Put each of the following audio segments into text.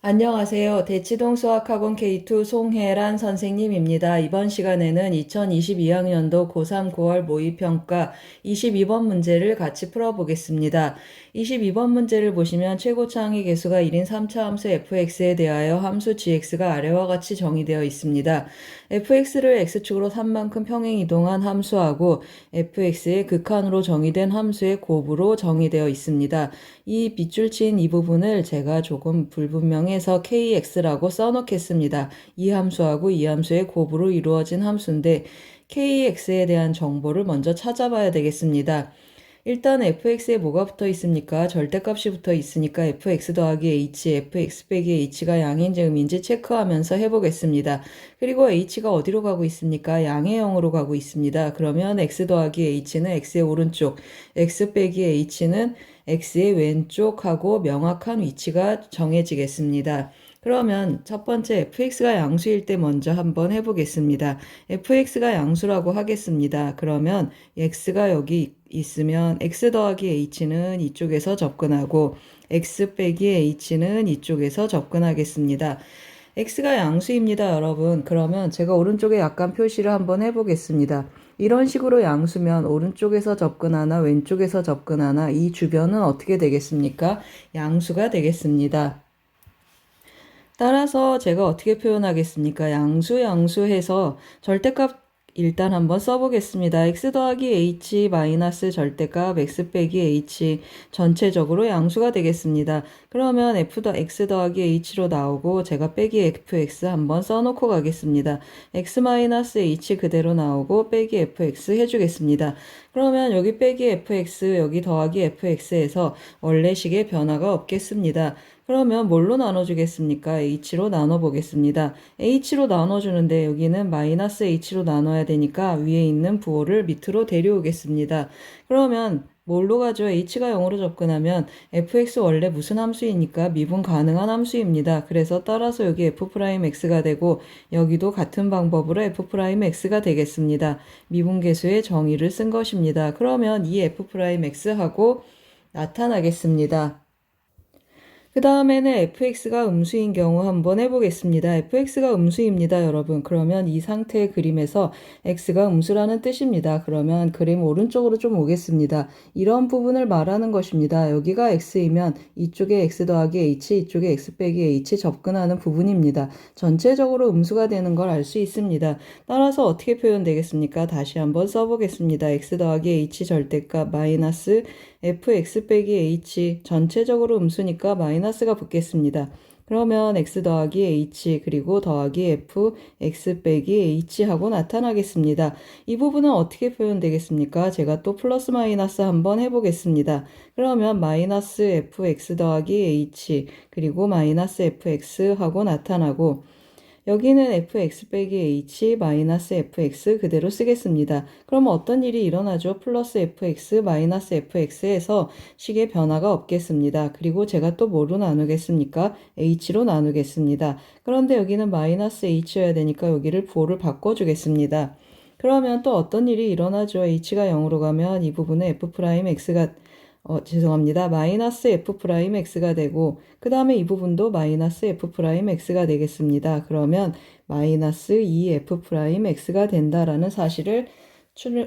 안녕하세요. 대치동 수학학원 K2 송혜란 선생님입니다. 이번 시간에는 2022학년도 고3 9월 모의평가 22번 문제를 같이 풀어보겠습니다. 22번 문제를 보시면 최고차항의 개수가 1인 3차 함수 fx에 대하여 함수 gx가 아래와 같이 정의되어 있습니다. fx를 x축으로 3만큼 평행 이동한 함수하고 fx의 극한으로 정의된 함수의 곱으로 정의되어 있습니다. 이 빗줄 친 이 부분을 제가 조금 불분명해서 kx라고 써놓겠습니다. 이 함수하고 이 함수의 곱으로 이루어진 함수인데 kx에 대한 정보를 먼저 찾아봐야 되겠습니다. 일단 fx에 뭐가 붙어 있습니까? 절대값이 붙어 있으니까 fx 더하기 h, fx 빼기 h가 양인지 음인지 체크하면서 해보겠습니다. 그리고 h가 어디로 가고 있습니까? 양의 0으로 가고 있습니다. 그러면 x 더하기 h는 x의 오른쪽, x 빼기 h는 x의 왼쪽하고 명확한 위치가 정해지겠습니다. 그러면 첫 번째 fx가 양수일 때 먼저 한번 해보겠습니다. fx가 양수라고 하겠습니다. 그러면 x가 여기 있으면 x 더하기 h는 이쪽에서 접근하고 x 빼기 h는 이쪽에서 접근하겠습니다. x가 양수입니다, 여러분. 그러면 제가 오른쪽에 약간 표시를 한번 해보겠습니다. 이런 식으로 양수면 오른쪽에서 접근하나 왼쪽에서 접근하나 이 주변은 어떻게 되겠습니까? 양수가 되겠습니다. 따라서 제가 어떻게 표현하겠습니까? 양수해서 절대값 일단 한번 써보겠습니다. x 더하기 h 마이너스 절대값 x 빼기 h 전체적으로 양수가 되겠습니다. 그러면 x 더하기 h로 나오고 제가 빼기 fx 한번 써놓고 가겠습니다. x 마이너스 h 그대로 나오고 빼기 fx 해주겠습니다. 그러면 여기 빼기 fx 여기 더하기 fx에서 원래식의 변화가 없겠습니다. 그러면 뭘로 나눠주겠습니까? h로 나눠보겠습니다. h로 나눠주는데 여기는 마이너스 h로 나눠야 되니까 위에 있는 부호를 밑으로 데려오겠습니다. 그러면 뭘로 가죠? h가 0으로 접근하면 fx 원래 무슨 함수이니까 미분 가능한 함수입니다. 그래서 따라서 여기 f'x가 되고 여기도 같은 방법으로 f'x가 되겠습니다. 미분계수의 정의를 쓴 것입니다. 그러면 이 f'x하고 나타나겠습니다. 그 다음에는 fx가 음수인 경우 한번 해보겠습니다. fx가 음수입니다, 여러분. 그러면 이 상태의 그림에서 x가 음수라는 뜻입니다. 그러면 그림 오른쪽으로 좀 오겠습니다. 이런 부분을 말하는 것입니다. 여기가 x이면 이쪽에 x 더하기 h, 이쪽에 x 빼기 h 접근하는 부분입니다. 전체적으로 음수가 되는 걸 알 수 있습니다. 따라서 어떻게 표현되겠습니까? 다시 한번 써보겠습니다. x 더하기 h 절대값 마이너스 fx 빼기 h 전체적으로 음수니까 마이너스가 붙겠습니다. 그러면 x 더하기 h 그리고 더하기 f x 빼기 h 하고 나타나겠습니다. 이 부분은 어떻게 표현되겠습니까? 제가 또 플러스 마이너스 한번 해보겠습니다. 그러면 마이너스 fx 더하기 h 그리고 마이너스 fx 하고 나타나고 여기는 fx 빼기 h 마이너스 fx 그대로 쓰겠습니다. 그럼 어떤 일이 일어나죠? 플러스 fx 마이너스 fx에서 식의 변화가 없겠습니다. 그리고 제가 또 뭐로 나누겠습니까? h로 나누겠습니다. 그런데 여기는 마이너스 h여야 되니까 여기를 부호를 바꿔주겠습니다. 그러면 또 어떤 일이 일어나죠? h가 0으로 가면 이 부분은 f'x가 죄송합니다. 마이너스 f'x가 되고 그 다음에 이 부분도 마이너스 f'x가 되겠습니다. 그러면 마이너스 2f'x가 된다라는 사실을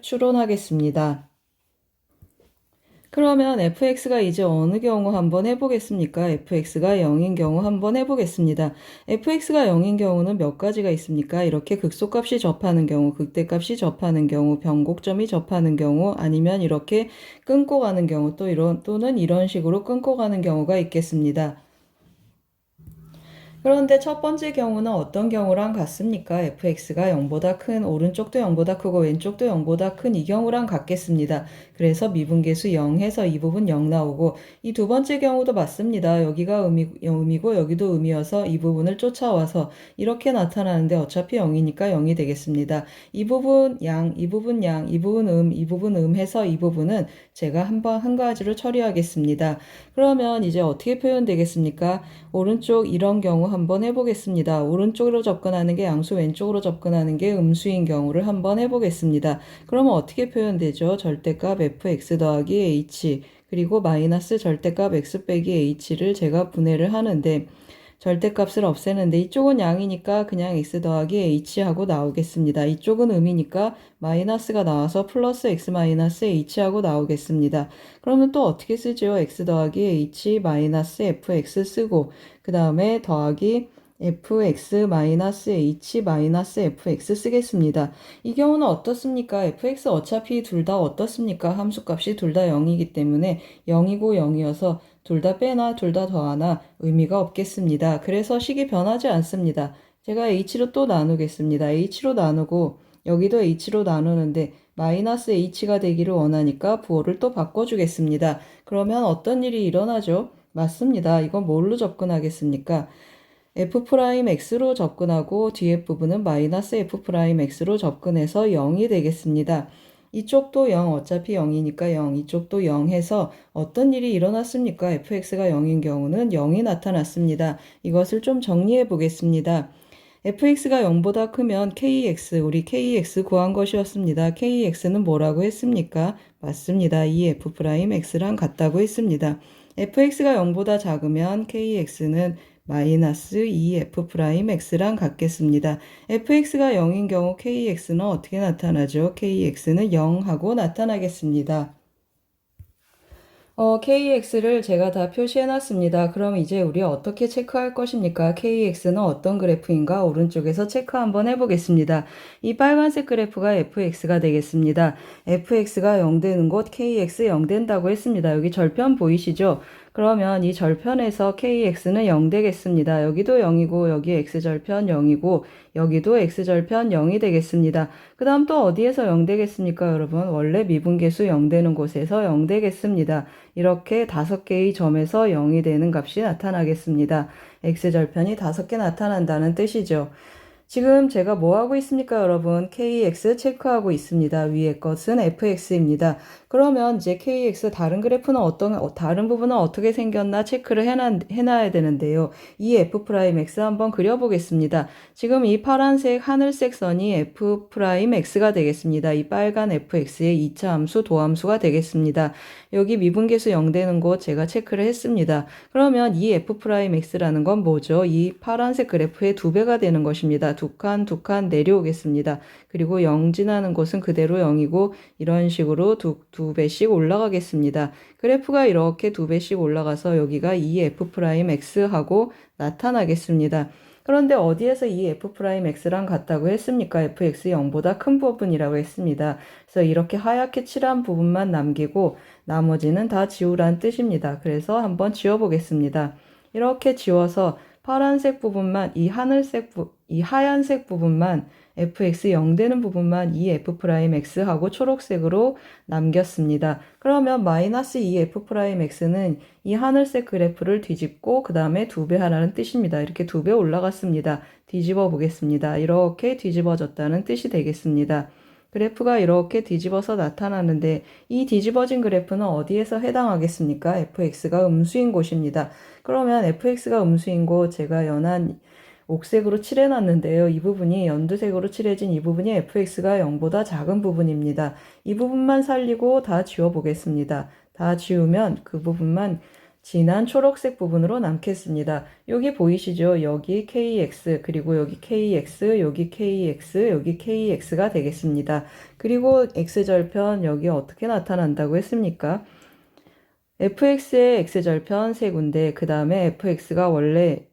추론하겠습니다. 그러면 fx가 이제 어느 경우 한번 해보겠습니까? fx가 0인 경우 한번 해보겠습니다. fx가 0인 경우는 몇 가지가 있습니까? 이렇게 극소값이 접하는 경우, 극대값이 접하는 경우, 변곡점이 접하는 경우, 아니면 이렇게 끊고 가는 경우, 또는 이런 식으로 끊고 가는 경우가 있겠습니다. 그런데 첫 번째 경우는 어떤 경우랑 같습니까? fx가 0보다 큰, 오른쪽도 0보다 크고 왼쪽도 0보다 큰 이 경우랑 같겠습니다. 그래서 미분계수 0 해서 이 부분 0 나오고 이 두 번째 경우도 맞습니다. 여기가 음이고 여기도 음이어서 이 부분을 쫓아와서 이렇게 나타나는데 어차피 0이니까 0이 되겠습니다. 이 부분 양, 이 부분 양, 이 부분 이 부분 해서 이 부분은 제가 한 가지로 처리하겠습니다. 그러면 이제 어떻게 표현되겠습니까? 오른쪽 이런 경우 한번 해보겠습니다. 오른쪽으로 접근하는 게 양수, 왼쪽으로 접근하는 게 음수인 경우를 한번 해보겠습니다. 그러면 어떻게 표현되죠? 절대값 fx 더하기 h 그리고 마이너스 절대값 x 빼기 h를 제가 분해를 하는데 절대값을 없애는데 이쪽은 양이니까 그냥 x 더하기 h 하고 나오겠습니다. 이쪽은 음이니까 마이너스가 나와서 플러스 x 마이너스 h 하고 나오겠습니다. 그러면 또 어떻게 쓰죠? x 더하기 h 마이너스 fx 쓰고 그 다음에 더하기 fx 마이너스 h 마이너스 fx 쓰겠습니다. 이 경우는 어떻습니까? fx 어차피 둘 다 어떻습니까? 함수값이 둘 다 0이기 때문에 0이고 0이어서 둘 다 빼나 둘 다 더하나 의미가 없겠습니다. 그래서 식이 변하지 않습니다. 제가 h로 또 나누겠습니다. h로 나누고 여기도 h로 나누는데 마이너스 h가 되기를 원하니까 부호를 또 바꿔주겠습니다. 그러면 어떤 일이 일어나죠? 맞습니다. 이건 뭘로 접근하겠습니까? f'x로 접근하고 뒤에 부분은 마이너스 f'x로 접근해서 0이 되겠습니다. 이쪽도 0, 어차피 0이니까 0, 이쪽도 0 해서 어떤 일이 일어났습니까? fx가 0인 경우는 0이 나타났습니다. 이것을 좀 정리해 보겠습니다. fx가 0보다 크면 kx, 우리 kx 구한 것이었습니다. kx는 뭐라고 했습니까? 맞습니다. 이 f'x랑 같다고 했습니다. fx가 0보다 작으면 kx는 마이너스 2f'x랑 같겠습니다. fx가 0인 경우 kx는 어떻게 나타나죠? kx는 0하고 나타나겠습니다. KX를 제가 다 표시해놨습니다. 그럼 이제 우리 어떻게 체크할 것입니까? KX는 어떤 그래프인가? 오른쪽에서 체크 한번 해보겠습니다. 이 빨간색 그래프가 FX가 되겠습니다. FX가 0 되는 곳 KX 0 된다고 했습니다. 여기 절편 보이시죠? 그러면 이 절편에서 KX는 0 되겠습니다. 여기도 0이고 여기 X절편 0이고 여기도 X절편 0이 되겠습니다. 그 다음 또 어디에서 0 되겠습니까, 여러분? 원래 미분계수 0 되는 곳에서 0 되겠습니다. 이렇게 5개의 점에서 0이 되는 값이 나타나겠습니다. X절편이 5개 나타난다는 뜻이죠. 지금 제가 뭐 하고 있습니까, 여러분? KX 체크하고 있습니다. 위에 것은 FX입니다. 그러면 이제 KX 다른 그래프는 다른 부분은 어떻게 생겼나 체크를 해놔야 되는데요. 이 F'X 한번 그려보겠습니다. 지금 이 파란색 하늘색 선이 F'X가 되겠습니다. 이 빨간 FX의 2차 함수 도함수가 되겠습니다. 여기 미분계수 0 되는 곳 제가 체크를 했습니다. 그러면 이 F'X라는 건 뭐죠? 이 파란색 그래프의 2배가 되는 것입니다. 두 칸 내려오겠습니다. 그리고 0 지나는 곳은 그대로 0이고 이런 식으로 두 배씩 올라가겠습니다. 그래프가 이렇게 2배씩 올라가서 여기가 이 F'X하고 나타나겠습니다. 그런데 어디에서 이 F'X랑 같다고 했습니까? fx 0보다 큰 부분이라고 했습니다. 그래서 이렇게 하얗게 칠한 부분만 남기고 나머지는 다 지우란 뜻입니다. 그래서 한번 지워보겠습니다. 이렇게 지워서 파란색 부분만, 이 하얀색 부분만 fx 0 되는 부분만 이 f'x하고 초록색으로 남겼습니다. 그러면 마이너스 2f'x는 이 하늘색 그래프를 뒤집고 그 다음에 2배 하라는 뜻입니다. 이렇게 2배 올라갔습니다. 뒤집어 보겠습니다. 이렇게 뒤집어졌다는 뜻이 되겠습니다. 그래프가 이렇게 뒤집어서 나타나는데 이 뒤집어진 그래프는 어디에서 해당하겠습니까? fx가 음수인 곳입니다. 그러면 fx가 음수인 곳 제가 연한 옥색으로 칠해놨는데요. 이 부분이 연두색으로 칠해진 이 부분이 fx가 0보다 작은 부분입니다. 이 부분만 살리고 다 지워보겠습니다. 다 지우면 그 부분만 진한 초록색 부분으로 남겠습니다. 여기 보이시죠? 여기 kx, 그리고 여기 kx, 여기 kx, 여기 kx가 되겠습니다. 그리고 x절편 여기 어떻게 나타난다고 했습니까? fx의 x절편 세 군데, 그 다음에 fx가 원래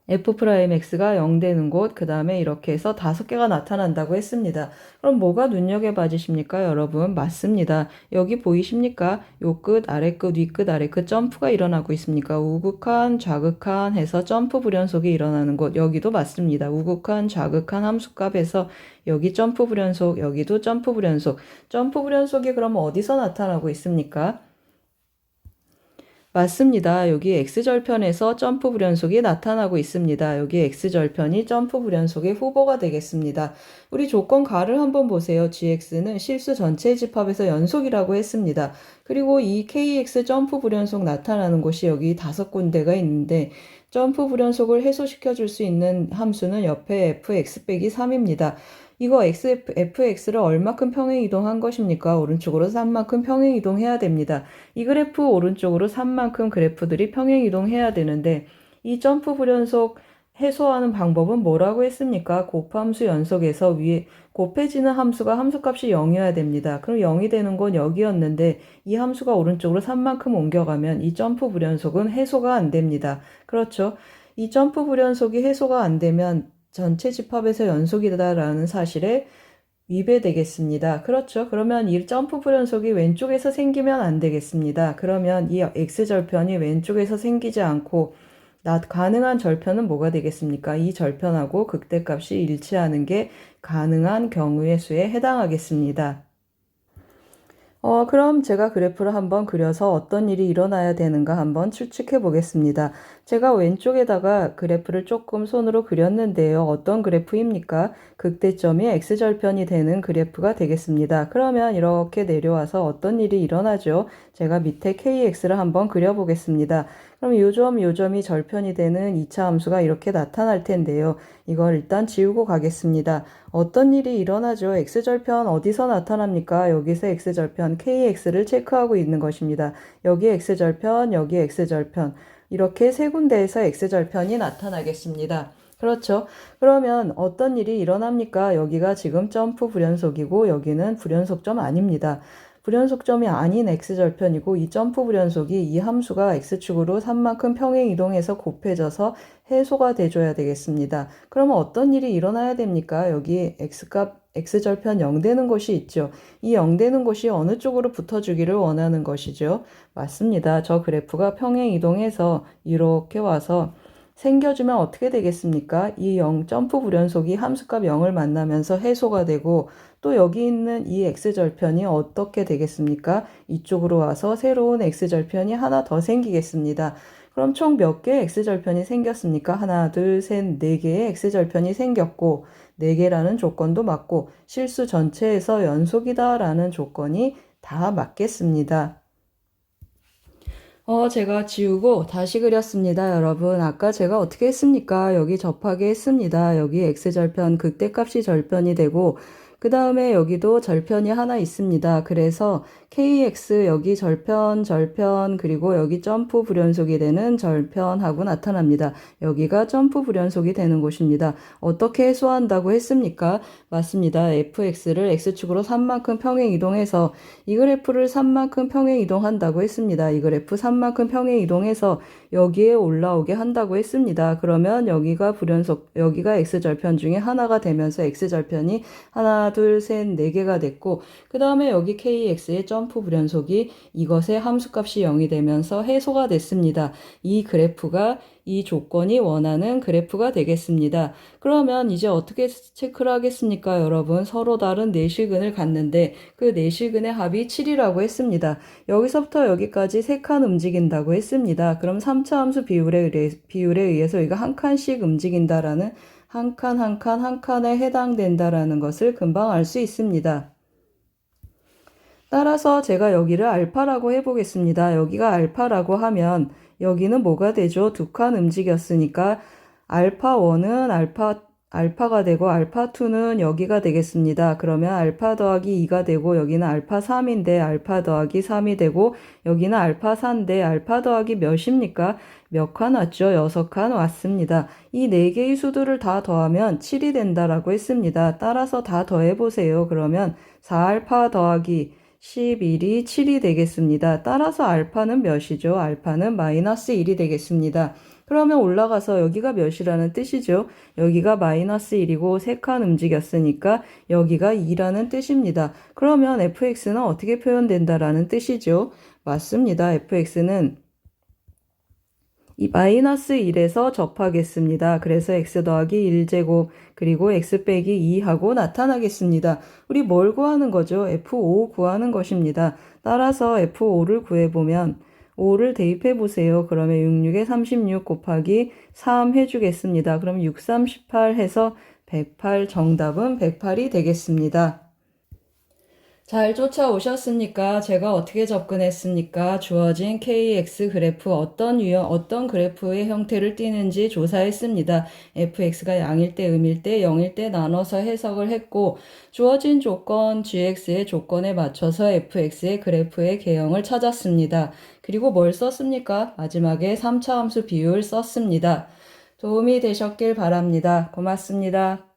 F'X가 0 되는 곳, 그 다음에 이렇게 해서 5개가 나타난다고 했습니다. 그럼 뭐가 눈여겨봐지십니까, 여러분? 맞습니다. 여기 보이십니까? 요 끝, 아래 끝, 위 끝, 아래 끝 점프가 일어나고 있습니까? 우극한, 좌극한 해서 점프 불연속이 일어나는 곳, 여기도 맞습니다. 우극한, 좌극한 함수값에서 여기 점프 불연속, 여기도 점프 불연속. 점프 불연속이 그럼 어디서 나타나고 있습니까? 맞습니다. 여기 X절편에서 점프 불연속이 나타나고 있습니다. 여기 X절편이 점프 불연속의 후보가 되겠습니다. 우리 조건 가를 한번 보세요. GX는 실수 전체 집합에서 연속이라고 했습니다. 그리고 이 KX 점프 불연속 나타나는 곳이 여기 5군데가 있는데 점프 불연속을 해소시켜 줄 수 있는 함수는 옆에 fx 빼기 3입니다. 이거 fx를 얼마큼 평행 이동한 것입니까? 오른쪽으로 3만큼 평행 이동해야 됩니다. 이 그래프 오른쪽으로 3만큼 그래프들이 평행 이동해야 되는데 이 점프 불연속 해소하는 방법은 뭐라고 했습니까? 곱함수 연속에서 위에 곱해지는 함수가 함수값이 0이어야 됩니다. 그럼 0이 되는 건 여기였는데 이 함수가 오른쪽으로 3만큼 옮겨가면 이 점프 불연속은 해소가 안 됩니다. 그렇죠? 이 점프 불연속이 해소가 안 되면 전체 집합에서 연속이다라는 사실에 위배되겠습니다. 그렇죠? 그러면 이 점프 불연속이 왼쪽에서 생기면 안 되겠습니다. 그러면 이 x절편이 왼쪽에서 생기지 않고 가능한 절편은 뭐가 되겠습니까? 이 절편하고 극대값이 일치하는 게 가능한 경우의 수에 해당하겠습니다. 그럼 제가 그래프를 한번 그려서 어떤 일이 일어나야 되는가 한번 추측해 보겠습니다. 제가 왼쪽에다가 그래프를 조금 손으로 그렸는데요. 어떤 그래프입니까? 극대점이 x절편이 되는 그래프가 되겠습니다. 그러면 이렇게 내려와서 어떤 일이 일어나죠? 제가 밑에 kx를 한번 그려보겠습니다. 그럼 요점이 절편이 되는 2차 함수가 이렇게 나타날 텐데요. 이걸 일단 지우고 가겠습니다. 어떤 일이 일어나죠? x절편 어디서 나타납니까? 여기서 x절편 kx를 체크하고 있는 것입니다. 여기 x절편, 여기 x절편 이렇게 세 군데에서 x절편이 나타나겠습니다. 그렇죠? 그러면 어떤 일이 일어납니까? 여기가 지금 점프 불연속이고 여기는 불연속점 아닙니다. 불연속점이 아닌 x절편이고 이 점프 불연속이 이 함수가 x축으로 3만큼 평행 이동해서 곱해져서 해소가 돼줘야 되겠습니다. 그러면 어떤 일이 일어나야 됩니까? 여기 x절편 0 되는 곳이 있죠. 이 0 되는 곳이 어느 쪽으로 붙어주기를 원하는 것이죠. 맞습니다. 저 그래프가 평행 이동해서 이렇게 와서 생겨주면 어떻게 되겠습니까? 이 0 점프 불연속이 함수값 0을 만나면서 해소가 되고 또 여기 있는 이 x절편이 어떻게 되겠습니까? 이쪽으로 와서 새로운 x절편이 하나 더 생기겠습니다. 그럼 총 몇 개의 x절편이 생겼습니까? 하나, 둘, 셋, 네 개의 x절편이 생겼고 4개라는 조건도 맞고 실수 전체에서 연속이다라는 조건이 다 맞겠습니다. 제가 지우고 다시 그렸습니다. 여러분, 아까 제가 어떻게 했습니까? 여기 접하게 했습니다. 여기 x절편, 극대값이 절편이 되고 그 다음에 여기도 절편이 하나 있습니다. 그래서 kx 여기 절편, 그리고 여기 점프 불연속이 되는 절편하고 나타납니다. 여기가 점프 불연속이 되는 곳입니다. 어떻게 해소한다고 했습니까? 맞습니다. fx를 x축으로 3만큼 평행 이동해서 이 그래프를 3만큼 평행 이동한다고 했습니다. 이 그래프 3만큼 평행 이동해서 여기에 올라오게 한다고 했습니다. 그러면 여기가 x절편 중에 하나가 되면서 x절편이 하나, 둘, 셋, 네 개가 됐고 그 다음에 여기 kx의 점프 불연속이 이것의 함수값이 0이 되면서 해소가 됐습니다. 이 그래프가 이 조건이 원하는 그래프가 되겠습니다. 그러면 이제 어떻게 체크를 하겠습니까? 여러분 서로 다른 내실근을 갖는데 그 내실근의 합이 7이라고 했습니다. 여기서부터 여기까지 3칸 움직인다고 했습니다. 그럼 3차 함수 비율에 의해서 여기가 한 칸씩 움직인다라는 한 칸에 해당된다라는 것을 금방 알 수 있습니다. 따라서 제가 여기를 알파라고 해보겠습니다. 여기가 알파라고 하면 여기는 뭐가 되죠? 2칸 움직였으니까 알파1은 알파가 되고 알파2는 여기가 되겠습니다. 그러면 알파 더하기 2가 되고 여기는 알파3인데 알파 더하기 3이 되고 여기는 알파4인데 알파 더하기 몇입니까? 몇 칸 왔죠? 6칸 왔습니다. 이 4개의 수들을 다 더하면 7이 된다라고 했습니다. 따라서 다 더해보세요. 그러면 4알파 더하기 11이 7이 되겠습니다. 따라서 알파는 몇이죠? 알파는 마이너스 1이 되겠습니다. 그러면 올라가서 여기가 몇이라는 뜻이죠? 여기가 마이너스 1이고 3칸 움직였으니까 여기가 2라는 뜻입니다. 그러면 fx는 어떻게 표현된다라는 뜻이죠? 맞습니다. fx는 이 마이너스 1에서 접하겠습니다. 그래서 x 더하기 1제곱 그리고 x 빼기 2하고 나타나겠습니다. 우리 뭘 구하는 거죠? f5 구하는 것입니다. 따라서 f5를 구해보면 5를 대입해 보세요. 그러면 66에 36 곱하기 3 해주겠습니다. 그럼 6, 3, 18 해서 108 정답은 108이 되겠습니다. 잘 쫓아오셨습니까? 제가 어떻게 접근했습니까? 주어진 KX 그래프 어떤 그래프의 형태를 띠는지 조사했습니다. fx가 양일 때, 음일 때, 0일 때 나눠서 해석을 했고 주어진 조건 gx의 조건에 맞춰서 fx의 그래프의 개형을 찾았습니다. 그리고 뭘 썼습니까? 마지막에 3차 함수 비율 썼습니다. 도움이 되셨길 바랍니다. 고맙습니다.